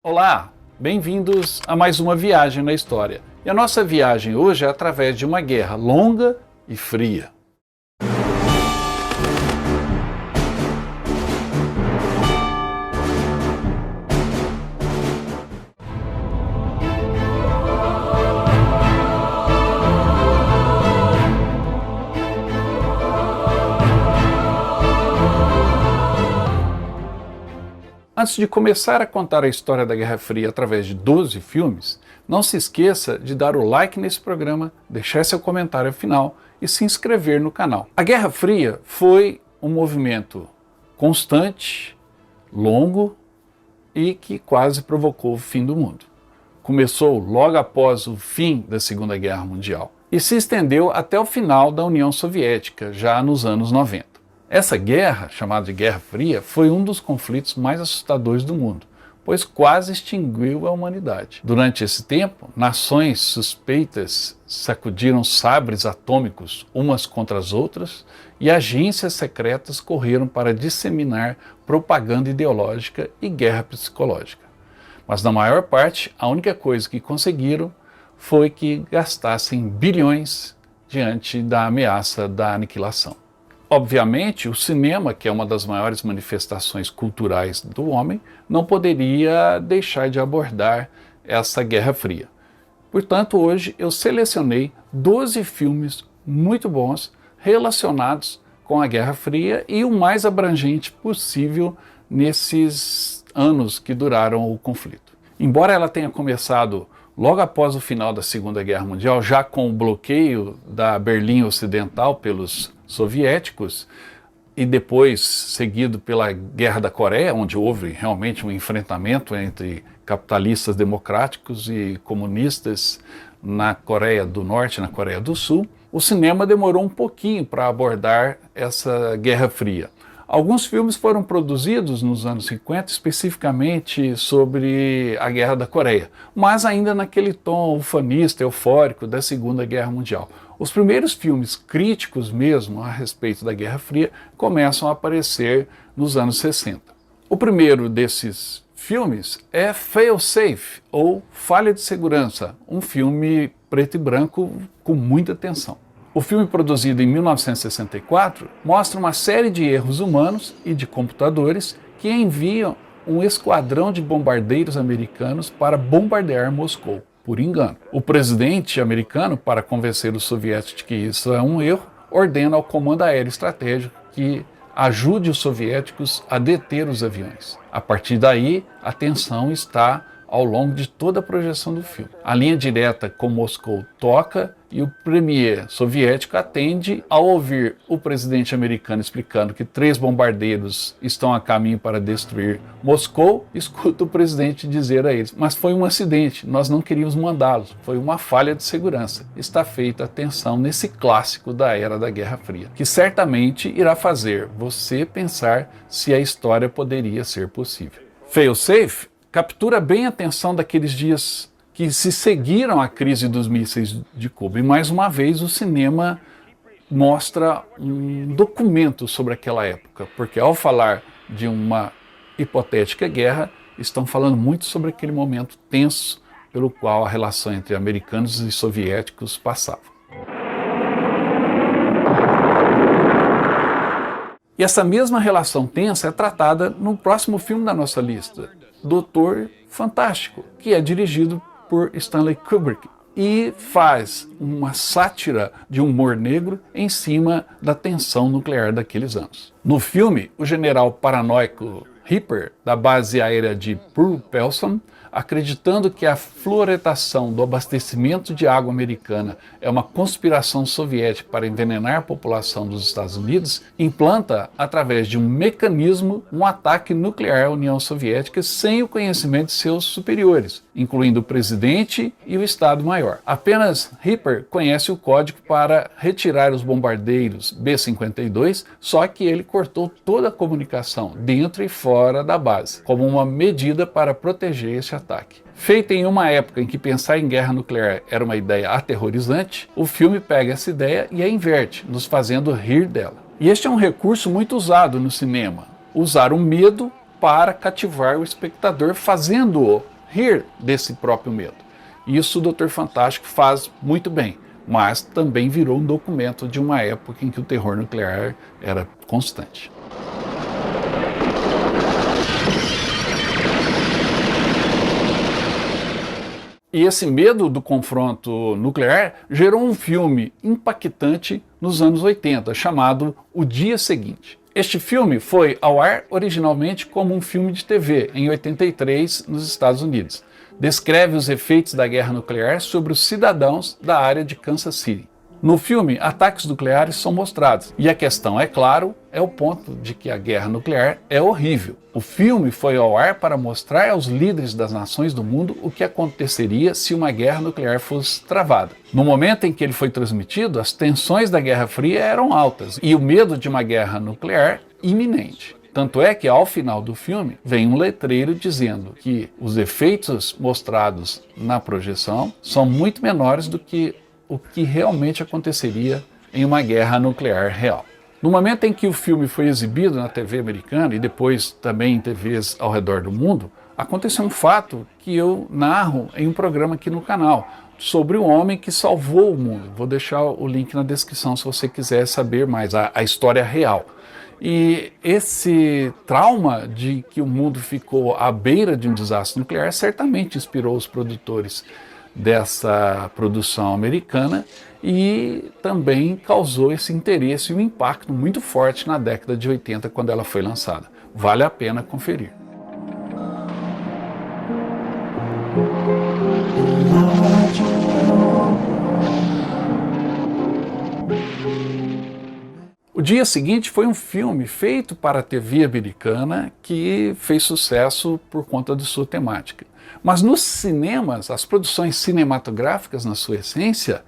Olá, bem-vindos a mais uma viagem na história. E a nossa viagem hoje é através de uma guerra longa e fria. Antes de começar a contar a história da Guerra Fria através de 12 filmes, não se esqueça de dar o like nesse programa, deixar seu comentário final e se inscrever no canal. A Guerra Fria foi um movimento constante, longo e que quase provocou o fim do mundo. Começou logo após o fim da Segunda Guerra Mundial e se estendeu até o final da União Soviética, já nos anos 90. Essa guerra, chamada de Guerra Fria, foi um dos conflitos mais assustadores do mundo, pois quase extinguiu a humanidade. Durante esse tempo, nações suspeitas sacudiram sabres atômicos umas contra as outras e agências secretas correram para disseminar propaganda ideológica e guerra psicológica. Mas na maior parte, a única coisa que conseguiram foi que gastassem bilhões diante da ameaça da aniquilação. Obviamente, o cinema, que é uma das maiores manifestações culturais do homem, não poderia deixar de abordar essa Guerra Fria. Portanto, hoje eu selecionei 12 filmes muito bons relacionados com a Guerra Fria e o mais abrangente possível nesses anos que duraram o conflito. Embora ela tenha começado logo após o final da Segunda Guerra Mundial, já com o bloqueio da Berlim Ocidental pelos soviéticos e depois seguido pela Guerra da Coreia, onde houve realmente um enfrentamento entre capitalistas democráticos e comunistas na Coreia do Norte e na Coreia do Sul, o cinema demorou um pouquinho para abordar essa Guerra Fria. Alguns filmes foram produzidos nos anos 50, especificamente sobre a Guerra da Coreia, mas ainda naquele tom ufanista, eufórico da Segunda Guerra Mundial. Os primeiros filmes críticos mesmo a respeito da Guerra Fria começam a aparecer nos anos 60. O primeiro desses filmes é Fail-Safe, ou Falha de Segurança, um filme preto e branco com muita tensão. O filme, produzido em 1964, mostra uma série de erros humanos e de computadores que enviam um esquadrão de bombardeiros americanos para bombardear Moscou, por engano. O presidente americano, para convencer os soviéticos de que isso é um erro, ordena ao Comando Aéreo Estratégico que ajude os soviéticos a deter os aviões. A partir daí, a tensão está ao longo de toda a projeção do filme. A linha direta com Moscou toca e o premier soviético atende ao ouvir o presidente americano explicando que 3 bombardeiros estão a caminho para destruir Moscou, escuta o presidente dizer a eles: mas foi um acidente, nós não queríamos mandá-los, foi uma falha de segurança. Está feita a tensão nesse clássico da era da Guerra Fria, que certamente irá fazer você pensar se a história poderia ser possível. Fail-Safe captura bem a atenção daqueles dias que se seguiram à crise dos mísseis de Cuba. E mais uma vez o cinema mostra um documento sobre aquela época, porque ao falar de uma hipotética guerra, estão falando muito sobre aquele momento tenso pelo qual a relação entre americanos e soviéticos passava. E essa mesma relação tensa é tratada no próximo filme da nossa lista, Doutor Fantástico, que é dirigido por Stanley Kubrick e faz uma sátira de humor negro em cima da tensão nuclear daqueles anos. No filme, o general paranoico Hipper, da base aérea de Pearl Pelson, acreditando que a fluoretação do abastecimento de água americana é uma conspiração soviética para envenenar a população dos Estados Unidos, implanta, através de um mecanismo, um ataque nuclear à União Soviética sem o conhecimento de seus superiores, incluindo o presidente e o Estado-Maior. Apenas Hipper conhece o código para retirar os bombardeiros B-52, só que ele cortou toda a comunicação dentro e fora da base, como uma medida para proteger esse ataque. Feita em uma época em que pensar em guerra nuclear era uma ideia aterrorizante, o filme pega essa ideia e a inverte, nos fazendo rir dela. E este é um recurso muito usado no cinema, usar o medo para cativar o espectador, fazendo-o rir desse próprio medo. Isso o Doutor Fantástico faz muito bem, mas também virou um documento de uma época em que o terror nuclear era constante. E esse medo do confronto nuclear gerou um filme impactante nos anos 80, chamado O Dia Seguinte. Este filme foi ao ar originalmente como um filme de TV, em 83, nos Estados Unidos. Descreve os efeitos da guerra nuclear sobre os cidadãos da área de Kansas City. No filme, ataques nucleares são mostrados, e a questão, é claro, é o ponto de que a guerra nuclear é horrível. O filme foi ao ar para mostrar aos líderes das nações do mundo o que aconteceria se uma guerra nuclear fosse travada. No momento em que ele foi transmitido, as tensões da Guerra Fria eram altas, e o medo de uma guerra nuclear iminente. Tanto é que, ao final do filme, vem um letreiro dizendo que os efeitos mostrados na projeção são muito menores do que o que realmente aconteceria em uma guerra nuclear real. No momento em que o filme foi exibido na TV americana e depois também em TVs ao redor do mundo, aconteceu um fato que eu narro em um programa aqui no canal, sobre o homem que salvou o mundo. Vou deixar o link na descrição se você quiser saber mais, a história real. E esse trauma de que o mundo ficou à beira de um desastre nuclear certamente inspirou os produtores dessa produção americana e também causou esse interesse e um impacto muito forte na década de 80, quando ela foi lançada. Vale a pena conferir. O Dia Seguinte foi um filme feito para a TV americana que fez sucesso por conta de sua temática. Mas nos cinemas, as produções cinematográficas, na sua essência,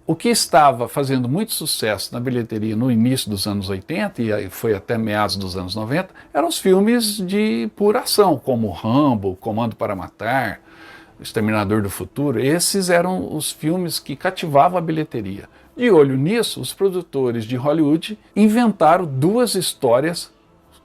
o que estava fazendo muito sucesso na bilheteria no início dos anos 80 e foi até meados dos anos 90, eram os filmes de pura ação, como Rambo, Comando para Matar, Exterminador do Futuro. Esses eram os filmes que cativavam a bilheteria. De olho nisso, os produtores de Hollywood inventaram duas histórias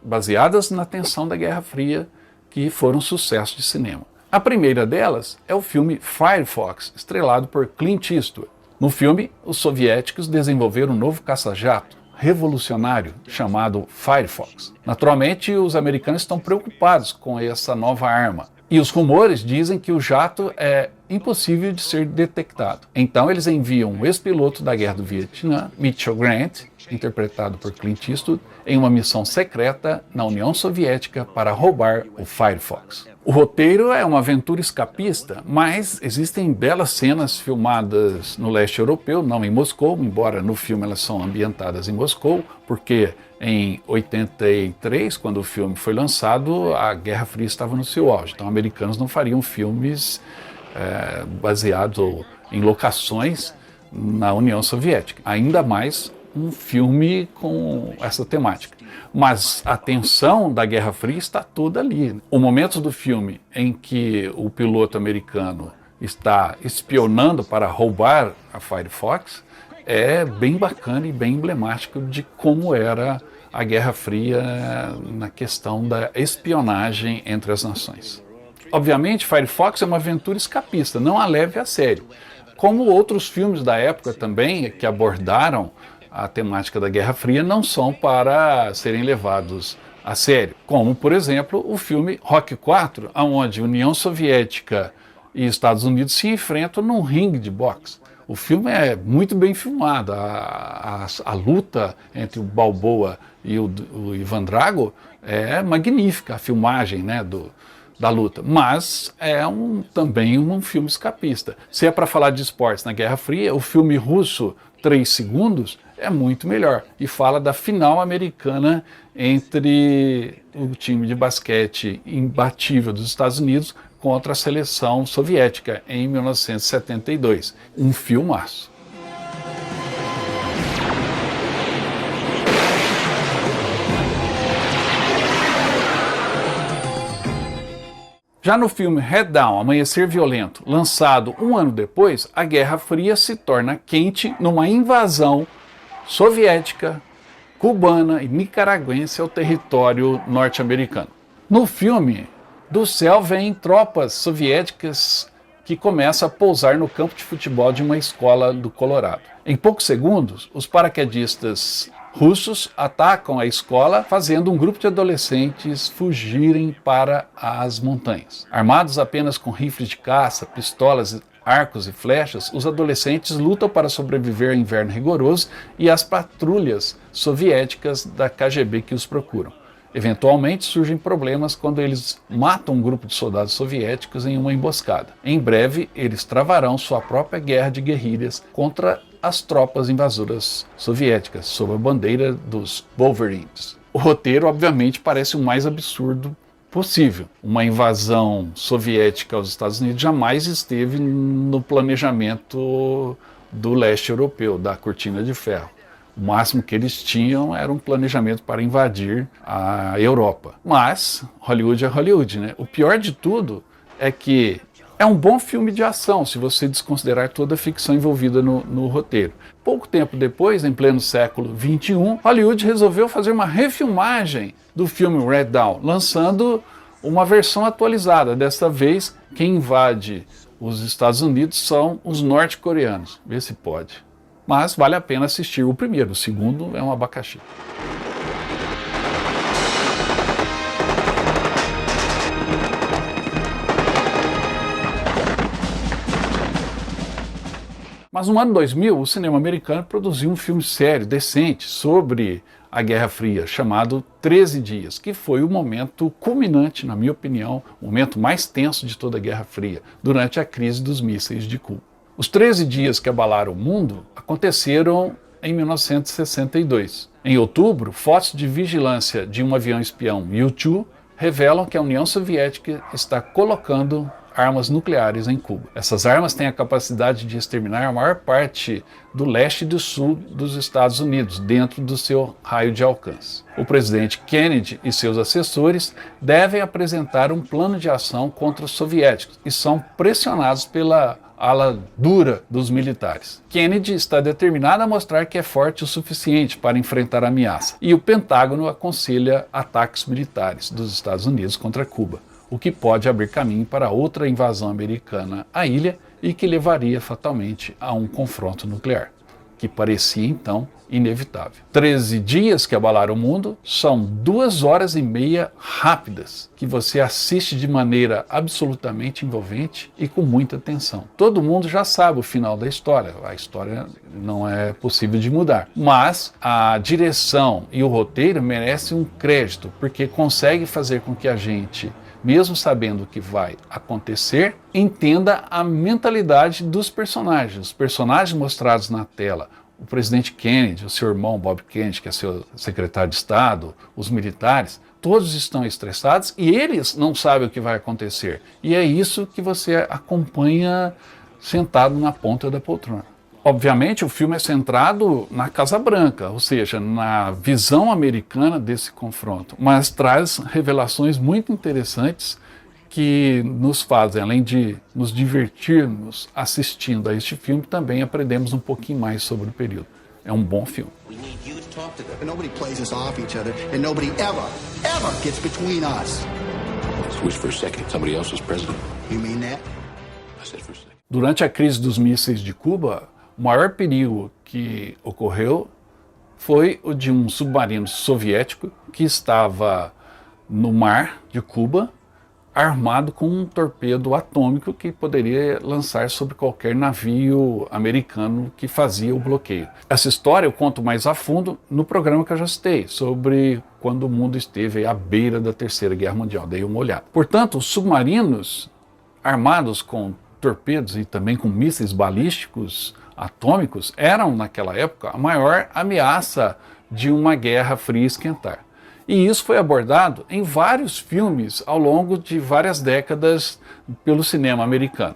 baseadas na tensão da Guerra Fria que foram sucesso de cinema. A primeira delas é o filme Firefox, estrelado por Clint Eastwood. No filme, os soviéticos desenvolveram um novo caça-jato revolucionário chamado Firefox. Naturalmente, os americanos estão preocupados com essa nova arma. E os rumores dizem que o jato é impossível de ser detectado. Então eles enviam um ex-piloto da Guerra do Vietnã, Mitchell Grant, interpretado por Clint Eastwood, em uma missão secreta na União Soviética para roubar o Firefox. O roteiro é uma aventura escapista, mas existem belas cenas filmadas no leste europeu, não em Moscou, embora no filme elas são ambientadas em Moscou, porque em 83, quando o filme foi lançado, a Guerra Fria estava no seu auge. Então, americanos não fariam filmes baseados em locações na União Soviética. Ainda mais um filme com essa temática. Mas a tensão da Guerra Fria está toda ali. O momento do filme em que o piloto americano está espionando para roubar a Firefox é bem bacana e bem emblemático de como era a Guerra Fria na questão da espionagem entre as nações. Obviamente, Firefox é uma aventura escapista, não a leve a sério. Como outros filmes da época também, que abordaram a temática da Guerra Fria, não são para serem levados a sério. Como, por exemplo, o filme Rocky IV, onde União Soviética e Estados Unidos se enfrentam num ringue de boxe. O filme é muito bem filmado, a luta entre o Balboa e o Ivan Drago é magnífica, a filmagem da luta, mas é também um filme escapista. Se é para falar de esportes na Guerra Fria, o filme russo 3 Segundos é muito melhor e fala da final americana entre o time de basquete imbatível dos Estados Unidos contra a seleção soviética em 1972. Um filmaço. Já no filme Head Down, Amanhecer Violento, lançado um ano depois, a Guerra Fria se torna quente numa invasão soviética, cubana e nicaragüense ao território norte-americano. No filme, do céu vêm tropas soviéticas que começam a pousar no campo de futebol de uma escola do Colorado. Em poucos segundos, os paraquedistas russos atacam a escola, fazendo um grupo de adolescentes fugirem para as montanhas. Armados apenas com rifles de caça, pistolas, arcos e flechas, os adolescentes lutam para sobreviver ao inverno rigoroso e às patrulhas soviéticas da KGB que os procuram. Eventualmente surgem problemas quando eles matam um grupo de soldados soviéticos em uma emboscada. Em breve, eles travarão sua própria guerra de guerrilhas contra as tropas invasoras soviéticas, sob a bandeira dos Wolverines. O roteiro, obviamente, parece o mais absurdo possível. Uma invasão soviética aos Estados Unidos jamais esteve no planejamento do leste europeu, da Cortina de Ferro. O máximo que eles tinham era um planejamento para invadir a Europa. Mas Hollywood é Hollywood, né? O pior de tudo é que é um bom filme de ação, se você desconsiderar toda a ficção envolvida no roteiro. Pouco tempo depois, em pleno século XXI, Hollywood resolveu fazer uma refilmagem do filme Red Dawn, lançando uma versão atualizada. Dessa vez, quem invade os Estados Unidos são os norte-coreanos. Vê se pode. Mas vale a pena assistir o primeiro, o segundo é um abacaxi. Mas no ano 2000, o cinema americano produziu um filme sério, decente, sobre a Guerra Fria, chamado 13 Dias, que foi o momento culminante, na minha opinião, o momento mais tenso de toda a Guerra Fria, durante a crise dos mísseis de Cuba. Os 13 dias que abalaram o mundo aconteceram em 1962. Em outubro, fotos de vigilância de um avião espião U-2 revelam que a União Soviética está colocando armas nucleares em Cuba. Essas armas têm a capacidade de exterminar a maior parte do leste e do sul dos Estados Unidos, dentro do seu raio de alcance. O presidente Kennedy e seus assessores devem apresentar um plano de ação contra os soviéticos e são pressionados pela ala dura dos militares. Kennedy está determinado a mostrar que é forte o suficiente para enfrentar a ameaça, e o Pentágono aconselha ataques militares dos Estados Unidos contra Cuba, o que pode abrir caminho para outra invasão americana à ilha e que levaria fatalmente a um confronto nuclear, que parecia então inevitável. 13 dias que abalaram o mundo são 2 horas e meia rápidas, que você assiste de maneira absolutamente envolvente e com muita tensão. Todo mundo já sabe o final da história, a história não é possível de mudar, mas a direção e o roteiro merecem um crédito, porque consegue fazer com que a gente, mesmo sabendo o que vai acontecer, entenda a mentalidade dos personagens. Os personagens mostrados na tela, o presidente Kennedy, o seu irmão Bob Kennedy, que é seu secretário de Estado, os militares, todos estão estressados e eles não sabem o que vai acontecer. E é isso que você acompanha sentado na ponta da poltrona. Obviamente, o filme é centrado na Casa Branca, ou seja, na visão americana desse confronto, mas traz revelações muito interessantes que nos fazem, além de nos divertirmos assistindo a este filme, também aprendemos um pouquinho mais sobre o período. É um bom filme. Durante a crise dos mísseis de Cuba, o maior perigo que ocorreu foi o de um submarino soviético que estava no mar de Cuba, armado com um torpedo atômico que poderia lançar sobre qualquer navio americano que fazia o bloqueio. Essa história eu conto mais a fundo no programa que eu já citei, sobre quando o mundo esteve à beira da Terceira Guerra Mundial. Dei uma olhada. Portanto, os submarinos armados com torpedos e também com mísseis balísticos atômicos eram, naquela época, a maior ameaça de uma guerra fria esquentar. E isso foi abordado em vários filmes ao longo de várias décadas pelo cinema americano.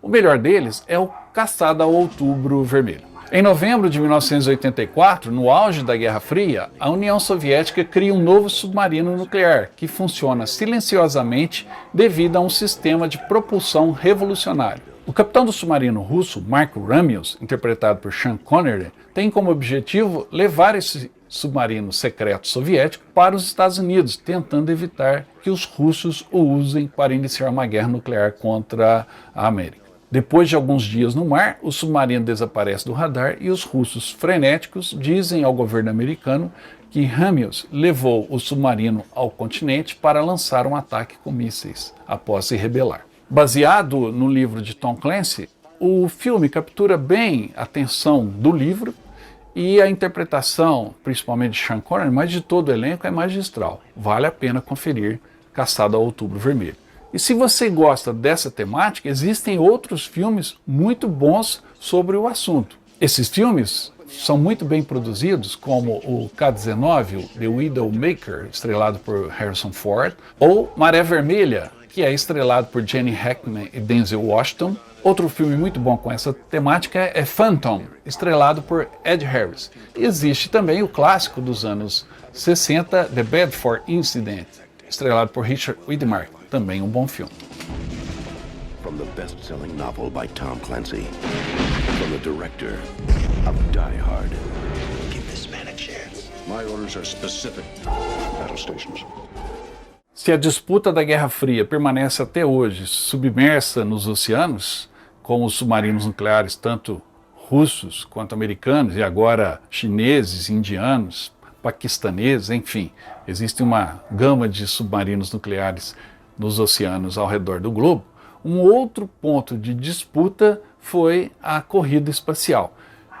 O melhor deles é o Caçada ao Outubro Vermelho. Em novembro de 1984, no auge da Guerra Fria, a União Soviética cria um novo submarino nuclear que funciona silenciosamente devido a um sistema de propulsão revolucionário. O capitão do submarino russo, Mark Ramius, interpretado por Sean Connery, tem como objetivo levar esse submarino secreto soviético para os Estados Unidos, tentando evitar que os russos o usem para iniciar uma guerra nuclear contra a América. Depois de alguns dias no mar, o submarino desaparece do radar e os russos frenéticos dizem ao governo americano que Hamill levou o submarino ao continente para lançar um ataque com mísseis após se rebelar. Baseado no livro de Tom Clancy, o filme captura bem a tensão do livro e a interpretação, principalmente de Sean Connery, mas de todo o elenco, é magistral. Vale a pena conferir Caçada ao Outubro Vermelho. E se você gosta dessa temática, existem outros filmes muito bons sobre o assunto. Esses filmes são muito bem produzidos, como o K-19, o The Widowmaker, estrelado por Harrison Ford, ou Maré Vermelha, que é estrelado por Jenny Hackman e Denzel Washington. Outro filme muito bom com essa temática é Phantom, estrelado por Ed Harris. E existe também o clássico dos anos 60, The Bedford Incident, estrelado por Richard Widmark, também um bom filme. From the best-selling novel by Tom Clancy, from the director of Die Hard. Give this man a chance. My orders are specific. Battle stations. Se a disputa da Guerra Fria permanece até hoje submersa nos oceanos, com os submarinos nucleares tanto russos quanto americanos e agora chineses, indianos, paquistaneses, enfim, existe uma gama de submarinos nucleares nos oceanos ao redor do globo. Um outro ponto de disputa foi a corrida espacial.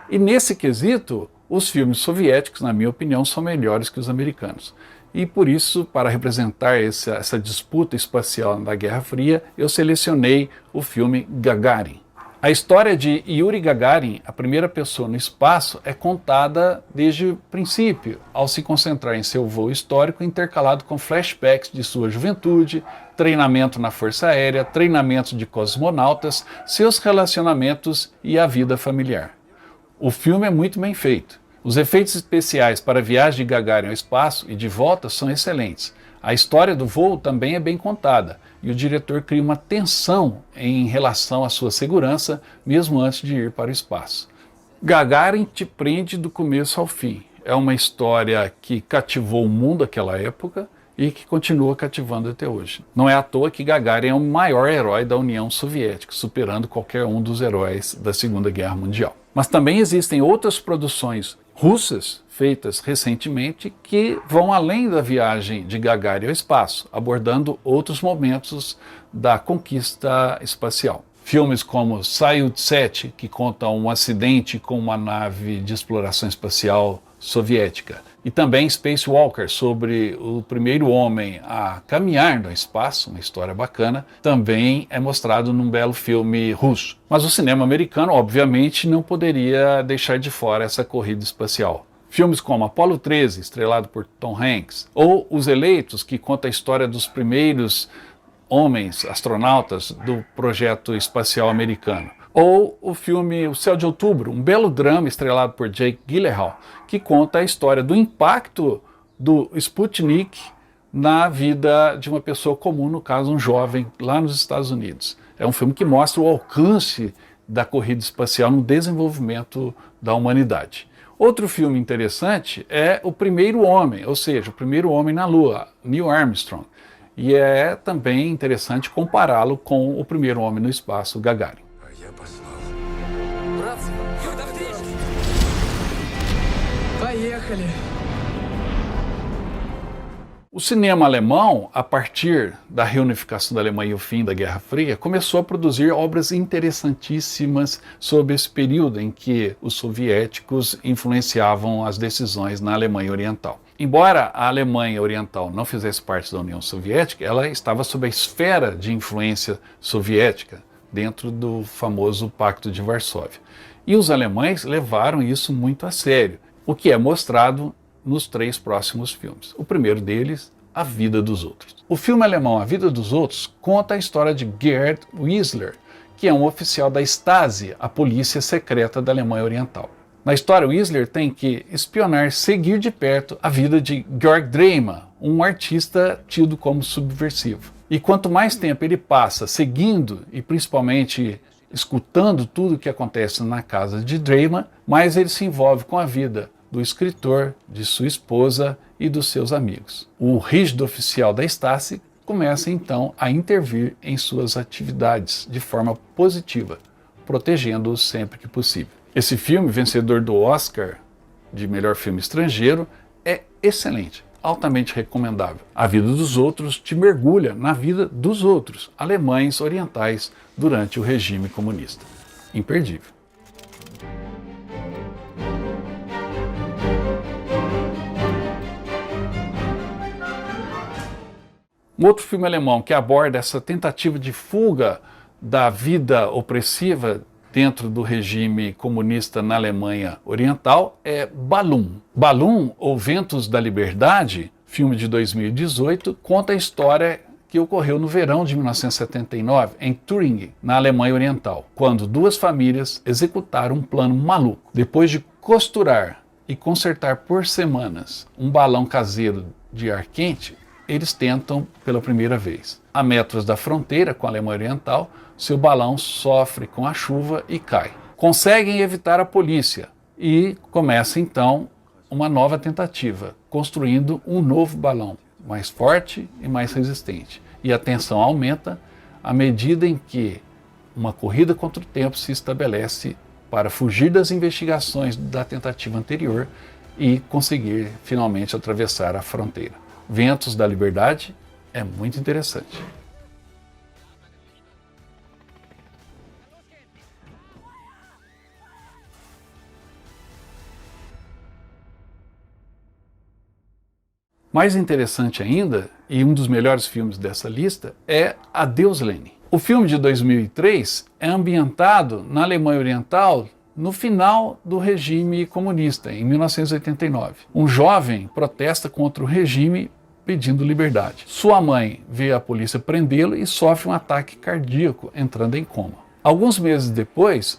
E nesse quesito, os filmes soviéticos, na minha opinião, são melhores que os americanos. E por isso, para representar essa disputa espacial da Guerra Fria, eu selecionei o filme Gagarin. A história de Yuri Gagarin, a primeira pessoa no espaço, é contada desde o princípio, ao se concentrar em seu voo histórico intercalado com flashbacks de sua juventude, treinamento na Força Aérea, treinamento de cosmonautas, seus relacionamentos e a vida familiar. O filme é muito bem feito. Os efeitos especiais para a viagem de Gagarin ao espaço e de volta são excelentes. A história do voo também é bem contada e o diretor cria uma tensão em relação à sua segurança, mesmo antes de ir para o espaço. Gagarin te prende do começo ao fim. É uma história que cativou o mundo naquela época e que continua cativando até hoje. Não é à toa que Gagarin é o maior herói da União Soviética, superando qualquer um dos heróis da Segunda Guerra Mundial. Mas também existem outras produções russas, feitas recentemente, que vão além da viagem de Gagarin ao espaço, abordando outros momentos da conquista espacial. Filmes como Soyuz-7, que conta um acidente com uma nave de exploração espacial soviética, e também Spacewalker, sobre o primeiro homem a caminhar no espaço, uma história bacana, também é mostrado num belo filme russo. Mas o cinema americano, obviamente, não poderia deixar de fora essa corrida espacial. Filmes como Apollo 13, estrelado por Tom Hanks, ou Os Eleitos, que conta a história dos primeiros homens astronautas do projeto espacial americano. Ou o filme O Céu de Outubro, um belo drama estrelado por Jake Gyllenhaal, que conta a história do impacto do Sputnik na vida de uma pessoa comum, no caso um jovem, lá nos Estados Unidos. É um filme que mostra o alcance da corrida espacial no desenvolvimento da humanidade. Outro filme interessante é O Primeiro Homem, ou seja, o primeiro homem na Lua, Neil Armstrong. E é também interessante compará-lo com o primeiro homem no espaço, Gagarin. O cinema alemão, a partir da reunificação da Alemanha e o fim da Guerra Fria, começou a produzir obras interessantíssimas sobre esse período em que os soviéticos influenciavam as decisões na Alemanha Oriental. Embora a Alemanha Oriental não fizesse parte da União Soviética, ela estava sob a esfera de influência soviética, dentro do famoso Pacto de Varsóvia. E os alemães levaram isso muito a sério, o que é mostrado nos 3 próximos filmes. O primeiro deles, A Vida dos Outros. O filme alemão A Vida dos Outros conta a história de Gerd Wissler, que é um oficial da Stasi, a polícia secreta da Alemanha Oriental. Na história, Wissler tem que espionar, seguir de perto a vida de Georg Dreymann, um artista tido como subversivo. E quanto mais tempo ele passa seguindo e principalmente escutando tudo o que acontece na casa de Dreymann, mais ele se envolve com a vida do escritor, de sua esposa e dos seus amigos. O rígido oficial da Stasi começa então a intervir em suas atividades de forma positiva, protegendo-os sempre que possível. Esse filme, vencedor do Oscar de melhor filme estrangeiro, é excelente, altamente recomendável. A Vida dos Outros te mergulha na vida dos outros, alemães orientais, durante o regime comunista. Imperdível. Um outro filme alemão que aborda essa tentativa de fuga da vida opressiva dentro do regime comunista na Alemanha Oriental é Balloon. Balloon, ou Ventos da Liberdade, filme de 2018, conta a história que ocorreu no verão de 1979 em Thüringen, na Alemanha Oriental, quando duas famílias executaram um plano maluco. Depois de costurar e consertar por semanas um balão caseiro de ar quente, eles tentam pela primeira vez. A metros da fronteira com a Alemanha Oriental, seu balão sofre com a chuva e cai. Conseguem evitar a polícia e começa então uma nova tentativa, construindo um novo balão, mais forte e mais resistente. E a tensão aumenta à medida em que uma corrida contra o tempo se estabelece para fugir das investigações da tentativa anterior e conseguir finalmente atravessar a fronteira. Ventos da Liberdade é muito interessante. Mais interessante ainda, e um dos melhores filmes dessa lista, é Adeus Lenin. O filme de 2003 é ambientado na Alemanha Oriental no final do regime comunista, em 1989. Um jovem protesta contra o regime pedindo liberdade. Sua mãe vê a polícia prendê-lo e sofre um ataque cardíaco, entrando em coma. Alguns meses depois,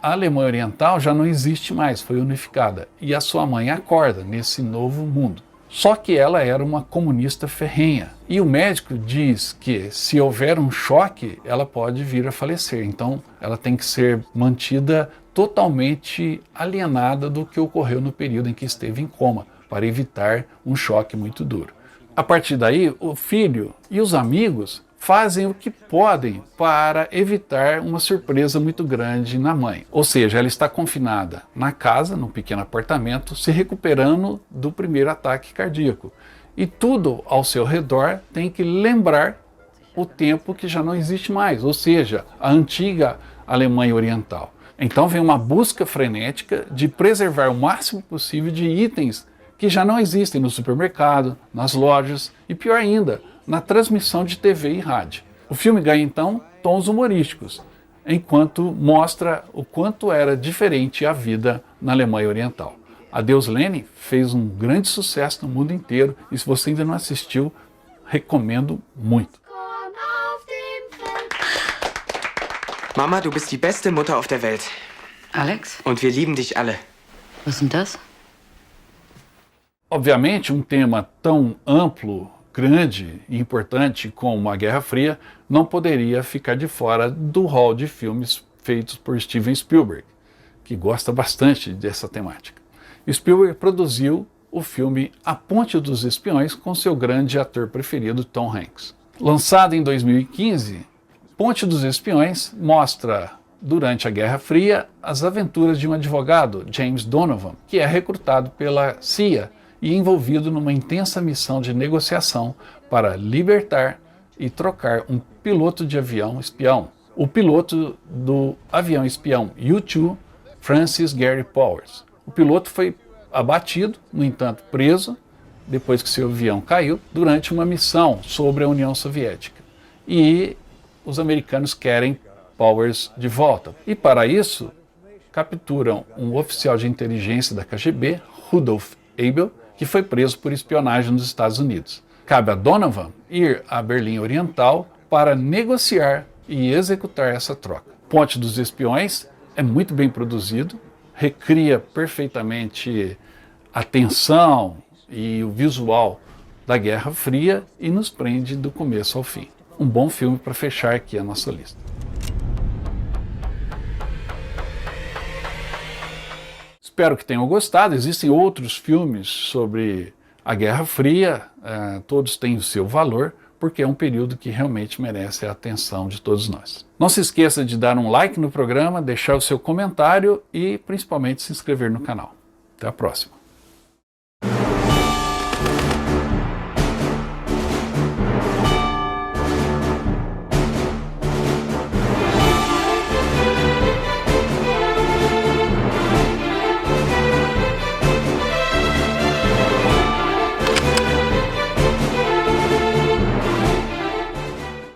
a Alemanha Oriental já não existe mais, foi unificada, e a sua mãe acorda nesse novo mundo. Só que ela era uma comunista ferrenha. E o médico diz que se houver um choque, ela pode vir a falecer. Então ela tem que ser mantida totalmente alienada do que ocorreu no período em que esteve em coma, para evitar um choque muito duro. A partir daí, o filho e os amigos fazem o que podem para evitar uma surpresa muito grande na mãe. Ou seja, ela está confinada na casa, num pequeno apartamento, se recuperando do primeiro ataque cardíaco. E tudo ao seu redor tem que lembrar o tempo que já não existe mais, ou seja, a antiga Alemanha Oriental. Então vem uma busca frenética de preservar o máximo possível de itens que já não existem no supermercado, nas lojas e, pior ainda, na transmissão de TV e rádio. O filme ganha então tons humorísticos, enquanto mostra o quanto era diferente a vida na Alemanha Oriental. Adeus Lenin fez um grande sucesso no mundo inteiro e se você ainda não assistiu, recomendo muito. Mama, du bist die beste Mutter auf der Welt. Alex? Und wir lieben dich alle. Was ist denn das? Obviamente, um tema tão amplo, grande e importante como a Guerra Fria não poderia ficar de fora do hall de filmes feitos por Steven Spielberg, que gosta bastante dessa temática. Spielberg produziu o filme A Ponte dos Espiões com seu grande ator preferido, Tom Hanks. Lançado em 2015, Ponte dos Espiões mostra, durante a Guerra Fria, as aventuras de um advogado, James Donovan, que é recrutado pela CIA e envolvido numa intensa missão de negociação para libertar e trocar um piloto de avião espião. O piloto do avião espião U-2, Francis Gary Powers. O piloto foi abatido, no entanto preso, depois que seu avião caiu, durante uma missão sobre a União Soviética. E os americanos querem Powers de volta. E para isso, capturam um oficial de inteligência da KGB, Rudolf Abel, que foi preso por espionagem nos Estados Unidos. Cabe a Donovan ir à Berlim Oriental para negociar e executar essa troca. Ponte dos Espiões é muito bem produzido, recria perfeitamente a tensão e o visual da Guerra Fria e nos prende do começo ao fim. Um bom filme para fechar aqui a nossa lista. Espero que tenham gostado. Existem outros filmes sobre a Guerra Fria, todos têm o seu valor, porque é um período que realmente merece a atenção de todos nós. Não se esqueça de dar um like no programa, deixar o seu comentário e principalmente se inscrever no canal. Até a próxima.